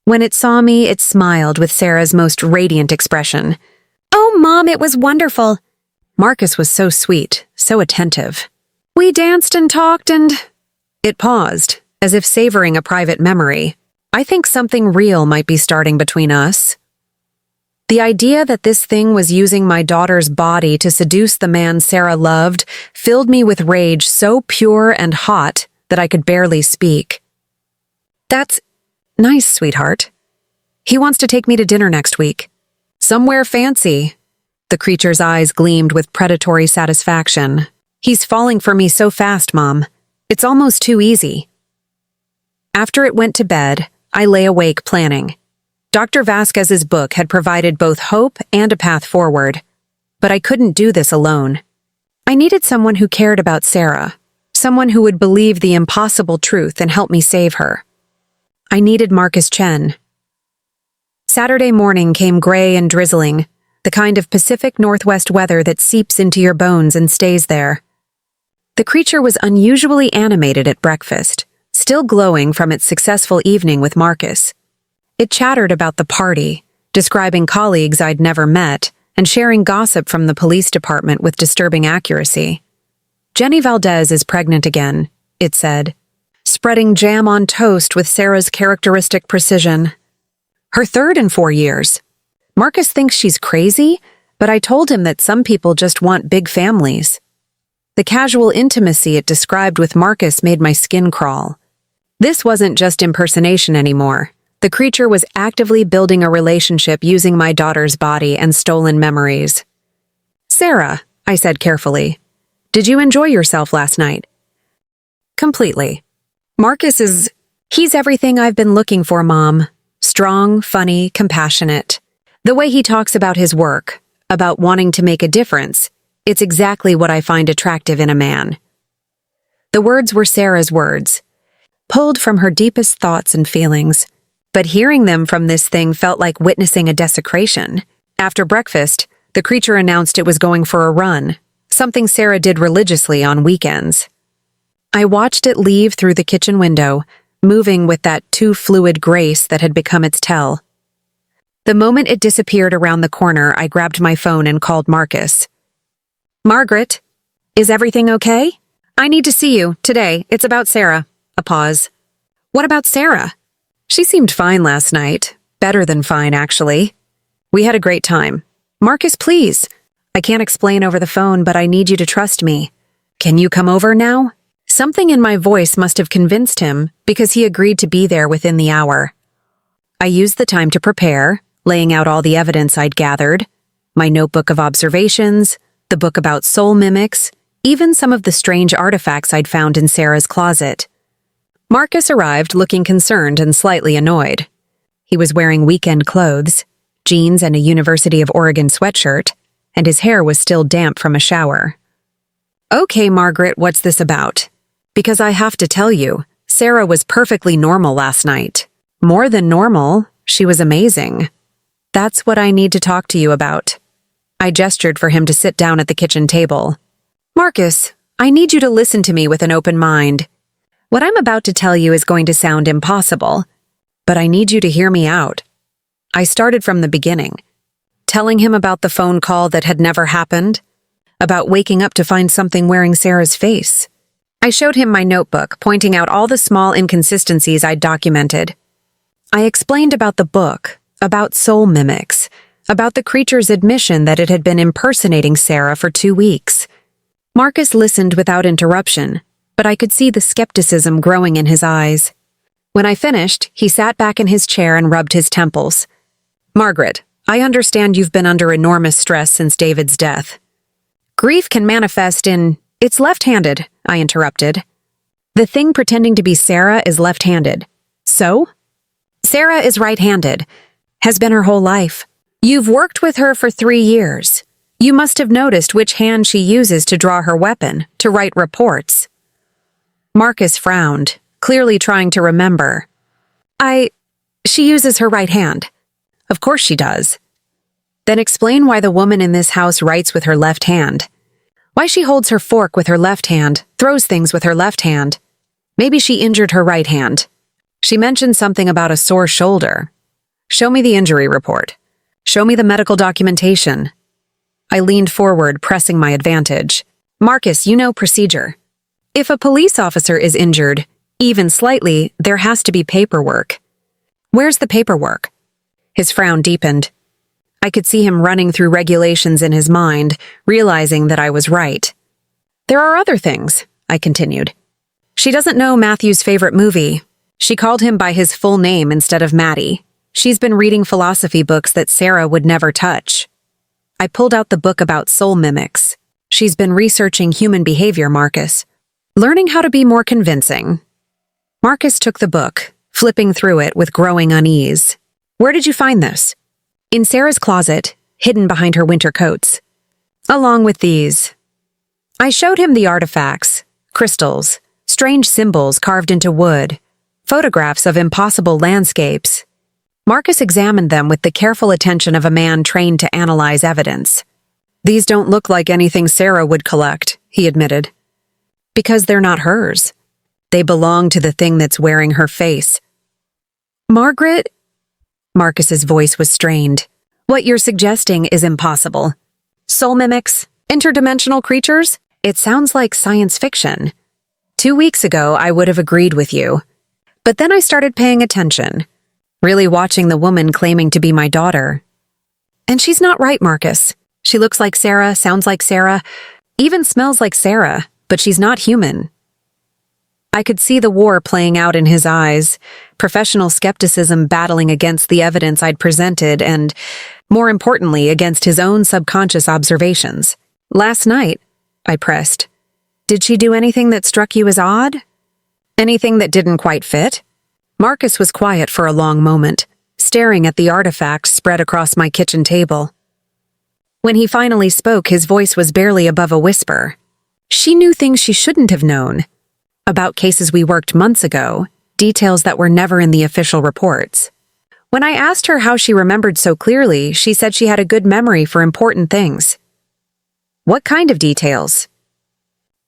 When it saw me, it smiled with Sarah's most radiant expression. "Oh, Mom, it was wonderful." Marcus was so sweet, so attentive. "We danced and talked and—" It paused, as if savoring a private memory. "I think something real might be starting between us." The idea that this thing was using my daughter's body to seduce the man Sarah loved filled me with rage so pure and hot that I could barely speak. "That's nice, sweetheart. He wants to take me to dinner next week. Somewhere fancy." The creature's eyes gleamed with predatory satisfaction. "He's falling for me so fast, Mom. It's almost too easy." After it went to bed, I lay awake planning. Dr. Vasquez's book had provided both hope and a path forward, but I couldn't do this alone. I needed someone who cared about Sarah, someone who would believe the impossible truth and help me save her. I needed Marcus Chen. Saturday morning came gray and drizzling, the kind of Pacific Northwest weather that seeps into your bones and stays there. The creature was unusually animated at breakfast, still glowing from its successful evening with Marcus. It chattered about the party, describing colleagues I'd never met, and sharing gossip from the police department with disturbing accuracy. "Jenny Valdez is pregnant again," it said, spreading jam on toast with Sarah's characteristic precision. "Her third in 4 years. Marcus thinks she's crazy, but I told him that some people just want big families. The casual intimacy it described with Marcus made my skin crawl. This wasn't just impersonation anymore. The creature was actively building a relationship using my daughter's body and stolen memories. "Sarah," I said carefully, "did you enjoy yourself last night?" "Completely. He's everything I've been looking for, Mom. Strong, funny, compassionate. The way he talks about his work, about wanting to make a difference, it's exactly what I find attractive in a man." The words were Sarah's words, pulled from her deepest thoughts and feelings, but hearing them from this thing felt like witnessing a desecration. After breakfast, the creature announced it was going for a run, something Sarah did religiously on weekends. I watched it leave through the kitchen window, moving with that too fluid grace that had become its tell. The moment it disappeared around the corner, I grabbed my phone and called Marcus. "Margaret, is everything okay? I need to see you, today. It's about Sarah." A pause. "What about Sarah?" "She seemed fine last night. Better than fine, actually. We had a great time." "Marcus, please. I can't explain over the phone, but I need you to trust me. Can you come over now?" Something in my voice must have convinced him, because he agreed to be there within the hour. I used the time to prepare, laying out all the evidence I'd gathered, my notebook of observations, the book about soul mimics, even some of the strange artifacts I'd found in Sarah's closet. Marcus arrived looking concerned and slightly annoyed. He was wearing weekend clothes, jeans and a University of Oregon sweatshirt, and his hair was still damp from a shower. "Okay, Margaret, what's this about? Because I have to tell you, Sarah was perfectly normal last night. More than normal, she was amazing. That's what I need to talk to you about." I gestured for him to sit down at the kitchen table. "Marcus, I need you to listen to me with an open mind. What I'm about to tell you is going to sound impossible, but I need you to hear me out." I started from the beginning, telling him about the phone call that had never happened, about waking up to find something wearing Sarah's face. I showed him my notebook, pointing out all the small inconsistencies I'd documented. I explained about the book, about soul mimics, about the creature's admission that it had been impersonating Sarah for 2 weeks. Marcus listened without interruption, but I could see the skepticism growing in his eyes. When I finished, he sat back in his chair and rubbed his temples. "Margaret, I understand you've been under enormous stress since David's death. Grief can manifest in... It's left-handed," I interrupted. "The thing pretending to be Sarah is left-handed. So?" "Sarah is right-handed. Has been her whole life. You've worked with her for 3 years. You must have noticed which hand she uses to draw her weapon, to write reports." Marcus frowned, clearly trying to remember. She uses her right hand." "Of course she does." "Then explain why the woman in this house writes with her left hand. Why she holds her fork with her left hand, throws things with her left hand. Maybe she injured her right hand. She mentioned something about a sore shoulder. Show me the injury report. Show me the medical documentation." I leaned forward, pressing my advantage. "Marcus, you know procedure. If a police officer is injured, even slightly, there has to be paperwork. Where's the paperwork?" His frown deepened. I could see him running through regulations in his mind, realizing that I was right. "There are other things," I continued. "She doesn't know Matthew's favorite movie. She called him by his full name instead of Matty. She's been reading philosophy books that Sarah would never touch." I pulled out the book about soul mimics. "She's been researching human behavior, Marcus. Learning how to be more convincing." Marcus took the book, flipping through it with growing unease. "Where did you find this?" "In Sarah's closet, hidden behind her winter coats. Along with these." I showed him the artifacts, crystals, strange symbols carved into wood, photographs of impossible landscapes. Marcus examined them with the careful attention of a man trained to analyze evidence. "These don't look like anything Sarah would collect," he admitted. "Because they're not hers. They belong to the thing that's wearing her face." "Margaret?" Marcus's voice was strained. "What you're suggesting is impossible. Soul mimics? Interdimensional creatures? It sounds like science fiction. 2 weeks ago, I would have agreed with you. But then I started paying attention, really watching the woman claiming to be my daughter. And she's not right, Marcus. She looks like Sarah, sounds like Sarah, even smells like Sarah, but she's not human. I could see the war playing out in his eyes, professional skepticism battling against the evidence I'd presented and, more importantly, against his own subconscious observations. Last night, I pressed, did she do anything that struck you as odd? Anything that didn't quite fit? Marcus was quiet for a long moment, staring at the artifacts spread across my kitchen table. When he finally spoke, his voice was barely above a whisper. She knew things she shouldn't have known. About cases we worked months ago, details that were never in the official reports. When I asked her how she remembered so clearly, she said she had a good memory for important things. What kind of details?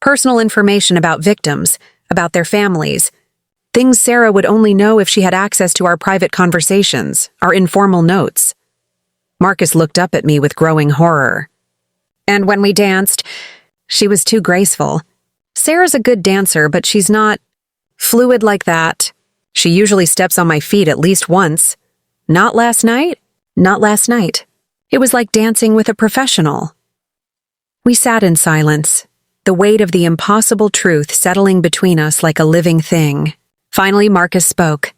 Personal information about victims, about their families, things Sarah would only know if she had access to our private conversations, our informal notes. Marcus looked up at me with growing horror. And when we danced, she was too graceful. Sarah's a good dancer, but she's not fluid like that. She usually steps on my feet at least once. Not last night? Not last night. It was like dancing with a professional. We sat in silence, the weight of the impossible truth settling between us like a living thing. Finally, Marcus spoke.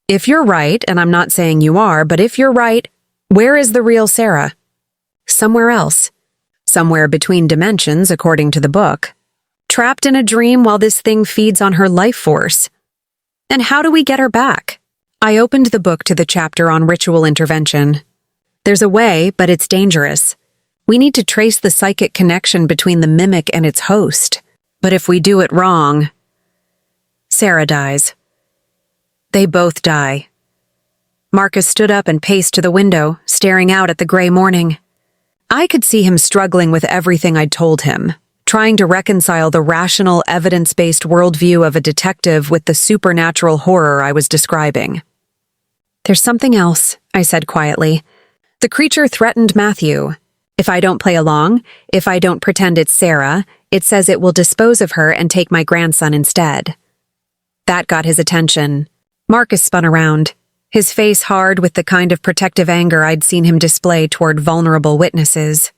If you're right, and I'm not saying you are, but if you're right, where is the real Sarah? Somewhere else. Somewhere between dimensions, according to the book. Trapped in a dream while this thing feeds on her life force. And how do we get her back? I opened the book to the chapter on ritual intervention. There's a way, but it's dangerous. We need to trace the psychic connection between the mimic and its host. But if we do it wrong, Sarah dies. They both die. Marcus stood up and paced to the window, staring out at the gray morning. I could see him struggling with everything I'd told him, trying to reconcile the rational, evidence-based worldview of a detective with the supernatural horror I was describing. There's something else, I said quietly. The creature threatened Matthew. If I don't play along, if I don't pretend it's Sarah, it says it will dispose of her and take my grandson instead. That got his attention. Marcus spun around, his face hard with the kind of protective anger I'd seen him display toward vulnerable witnesses.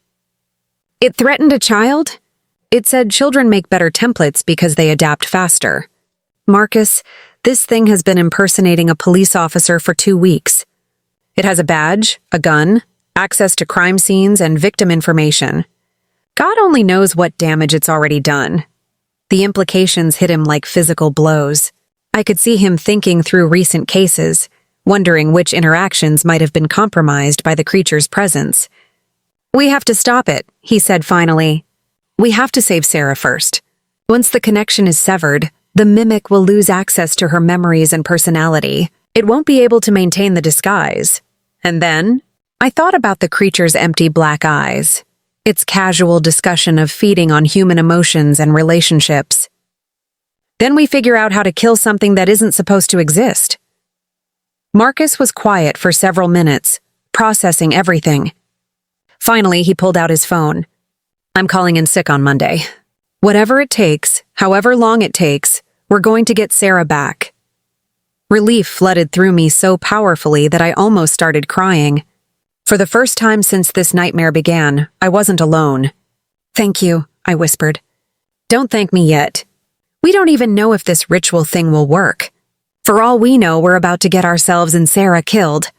It threatened a child? It said children make better templates because they adapt faster. Marcus, this thing has been impersonating a police officer for 2 weeks. It has a badge, a gun, access to crime scenes, and victim information. God only knows what damage it's already done. The implications hit him like physical blows. I could see him thinking through recent cases, wondering which interactions might have been compromised by the creature's presence. We have to stop it, he said finally. We have to save Sarah first. Once the connection is severed, the mimic will lose access to her memories and personality. It won't be able to maintain the disguise. And then, I thought about the creature's empty black eyes, its casual discussion of feeding on human emotions and relationships. Then we figure out how to kill something that isn't supposed to exist. Marcus was quiet for several minutes, processing everything. Finally, he pulled out his phone. I'm calling in sick on Monday. Whatever it takes, however long it takes, we're going to get Sarah back. Relief flooded through me so powerfully that I almost started crying. For the first time since this nightmare began, I wasn't alone. Thank you, I whispered. Don't thank me yet. We don't even know if this ritual thing will work. For all we know, we're about to get ourselves and Sarah killed.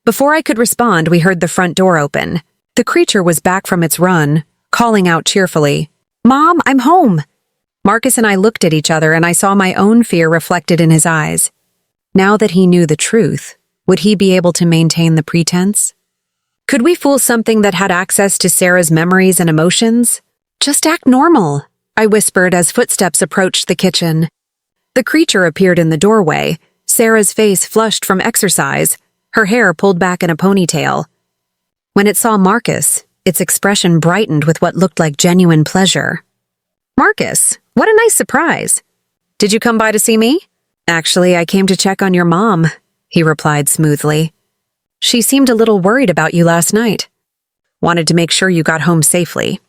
Before I could respond, we heard the front door open. The creature was back from its run, calling out cheerfully, Mom, I'm home! Marcus and I looked at each other and I saw my own fear reflected in his eyes. Now that he knew the truth, would he be able to maintain the pretense? Could we fool something that had access to Sarah's memories and emotions? Just act normal, I whispered as footsteps approached the kitchen. The creature appeared in the doorway, Sarah's face flushed from exercise, her hair pulled back in a ponytail. When it saw Marcus, its expression brightened with what looked like genuine pleasure. Marcus, what a nice surprise. Did you come by to see me? Actually, I came to check on your mom, he replied smoothly. She seemed a little worried about you last night. Wanted to make sure you got home safely.